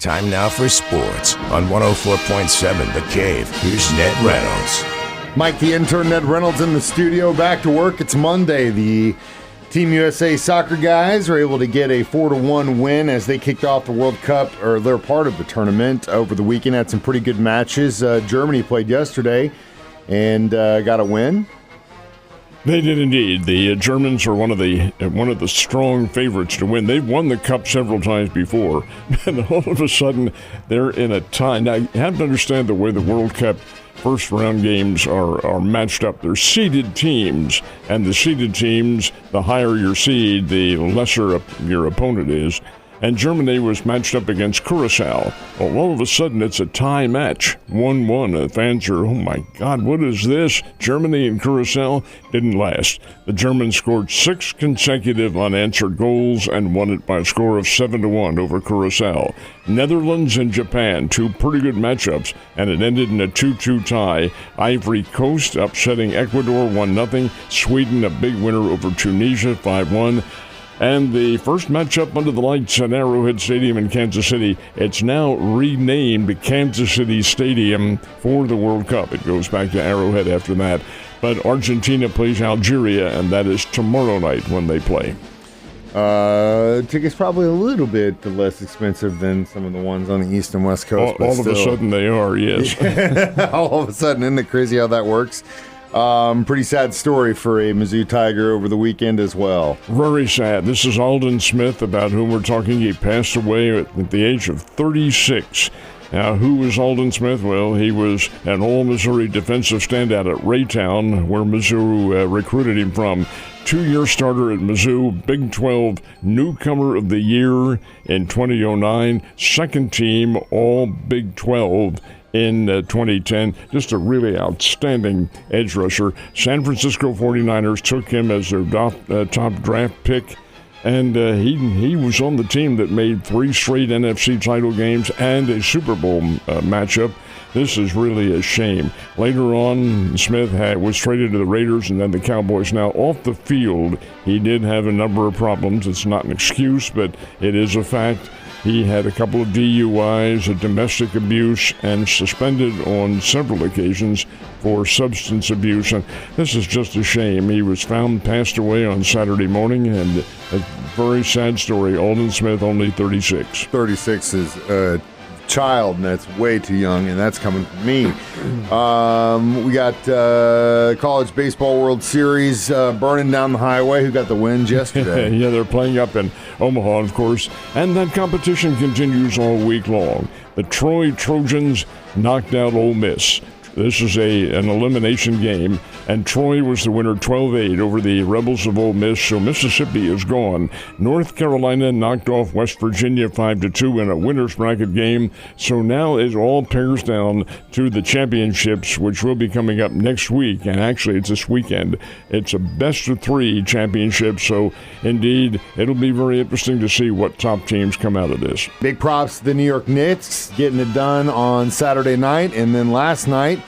Time now for sports on 104.7 The Cave. Here's Ned Reynolds. Mike, the intern, Ned Reynolds in the studio, back to work. It's Monday. The Team USA soccer guys are able to get a 4-1 win as they kicked off the World Cup, or they're part of the tournament over the weekend. Had some pretty good matches. Germany played yesterday and got a win. They did indeed. The Germans are one of the strong favorites to win. They've won the cup several times before, and all of a sudden they're in a tie. Now you have to understand the way the World Cup first round games are matched up. They're seeded teams, and the seeded teams, the higher your seed, the lesser your opponent is. And Germany was matched up against Curacao. Well, all of a sudden, it's a tie match, 1-1. The fans are, oh my God, what is this? Germany and Curacao didn't last. The Germans scored 6 consecutive unanswered goals and won it by a score of 7-1 over Curacao. Netherlands and Japan, 2 pretty good matchups, and it ended in a 2-2 tie. Ivory Coast upsetting Ecuador 1-0. Sweden, a big winner over Tunisia, 5-1. And the first matchup under the lights at Arrowhead Stadium in Kansas City, it's now renamed Kansas City Stadium for the World Cup. It goes back to Arrowhead after that. But Argentina plays Algeria, and that is tomorrow night when they play. Tickets probably a little bit less expensive than some of the ones on the East and West Coast. All of a sudden they are, yes. All of a sudden, isn't it crazy how that works? Pretty sad story for a Mizzou Tiger over the weekend as well. Very sad. This is Alden Smith, about whom we're talking. He passed away at the age of 36. Now, who was Alden Smith? Well, he was an All-Missouri defensive standout at Raytown, where Mizzou recruited him from. 2-year starter at Mizzou, Big 12 Newcomer of the Year in 2009, second team All Big 12 in 2010. Just a really outstanding edge rusher. San Francisco 49ers took him as their top draft pick, and he was on the team that made 3 straight NFC title games and a Super Bowl matchup. This is really a shame. Later on, Smith was traded to the Raiders and then the Cowboys. Now, off the field, he did have a number of problems. It's not an excuse, but it is a fact. He had a couple of DUIs, a domestic abuse, and suspended on several occasions for substance abuse. And this is just a shame. He was found passed away on Saturday morning, and a very sad story. Alden Smith, only 36. 36 is a child, and that's way too young, and that's coming from me. We got College Baseball World Series burning down the highway. Who got the wins yesterday? Yeah, they're playing up in Omaha, of course, and that competition continues all week long. The Troy Trojans knocked out Ole Miss. This is an elimination game, and Troy was the winner 12-8 over the Rebels of Ole Miss, so Mississippi is gone. North Carolina knocked off West Virginia 5-2 in a winner's bracket game, so now it all pairs down to the championships, which will be coming up next week, and actually it's this weekend. It's a best-of-3 championship, so indeed it'll be very interesting to see what top teams come out of this. Big props to the New York Knicks getting it done on Saturday night, and then last night,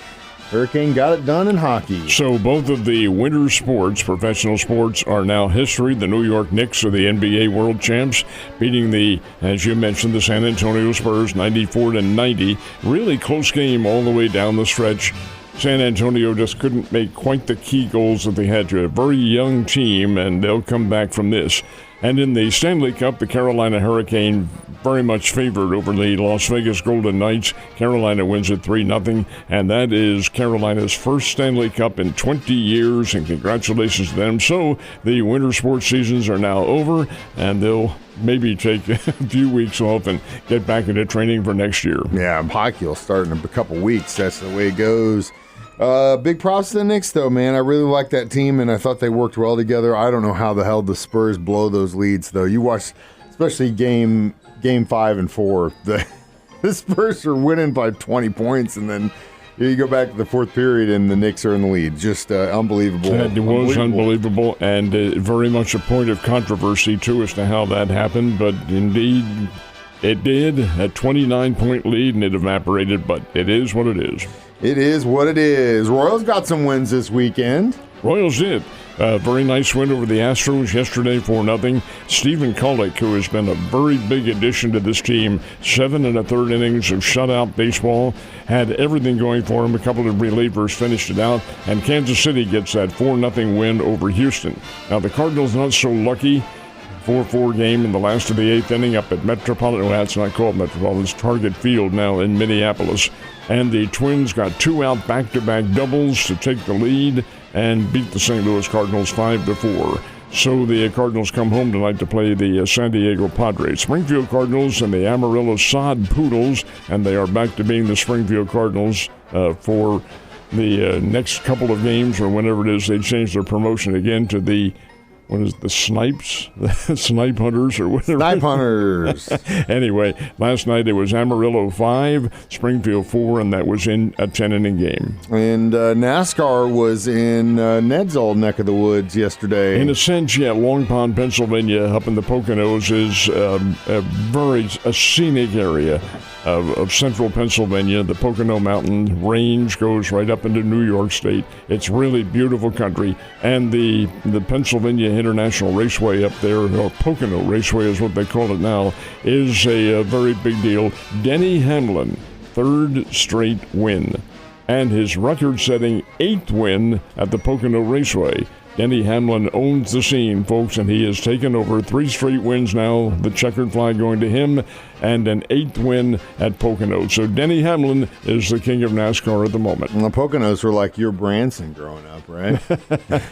Hurricane got it done in hockey. So both of the winter sports, professional sports, are now history. The New York Knicks are the NBA world champs, beating as you mentioned, the San Antonio Spurs 94-90. Really close game all the way down the stretch. San Antonio just couldn't make quite the key goals that they had to. A very young team, and they'll come back from this. And in the Stanley Cup, the Carolina Hurricane very much favored over the Las Vegas Golden Knights. Carolina wins it 3-0, and that is Carolina's first Stanley Cup in 20 years, and congratulations to them. So the winter sports seasons are now over, and they'll maybe take a few weeks off and get back into training for next year. Yeah, hockey will start in a couple weeks. That's the way it goes. Big props to the Knicks, though, man. I really like that team, and I thought they worked well together. I don't know how the hell the Spurs blow those leads, though. You watch, especially game 5 and 4, the Spurs are winning by 20 points, and then you go back to the fourth period, and the Knicks are in the lead. Just unbelievable. It was unbelievable, and very much a point of controversy, too, as to how that happened, but indeed it did. A 29-point lead, and it evaporated, but it is what it is. It is what it is. Royals got some wins this weekend. Royals did. Very nice win over the Astros yesterday, 4-0. Stephen Kolek, who has been a very big addition to this team, 7 1/3 innings of shutout baseball, had everything going for him. A couple of relievers finished it out, and Kansas City gets that 4-0 win over Houston. Now, the Cardinals not so lucky. 4-4 game in the last of the 8th inning up at Metropolitan. Well, it's not called Metropolitan. It's Target Field now in Minneapolis. And the Twins got 2 out back-to-back doubles to take the lead and beat the St. Louis Cardinals 5-4. So the Cardinals come home tonight to play the San Diego Padres. Springfield Cardinals and the Amarillo Sod Poodles, and they are back to being the Springfield Cardinals for the next couple of games, or whenever it is they change their promotion again to the Snipes? The Snipe Hunters or whatever. Snipe Hunters. Anyway, last night it was Amarillo 5, Springfield 4, and that was in a 10-inning game. And NASCAR was in Ned's old neck of the woods yesterday. In a sense, yeah, Long Pond, Pennsylvania, up in the Poconos is a scenic area of central Pennsylvania. The Pocono Mountain Range goes right up into New York State. It's really beautiful country. And the Pennsylvania International Raceway up there, or Pocono Raceway is what they call it now, is a very big deal. Denny Hamlin, 3rd straight win, and his record-setting 8th win at the Pocono Raceway. Denny Hamlin owns the scene, folks, and he has taken over 3 straight wins now, the checkered flag going to him, and an 8th win at Pocono. So Denny Hamlin is the king of NASCAR at the moment. Well, the Poconos were like your Branson growing up, right?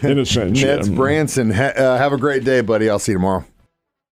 In a sense, Ned's Branson. Have a great day, buddy. I'll see you tomorrow.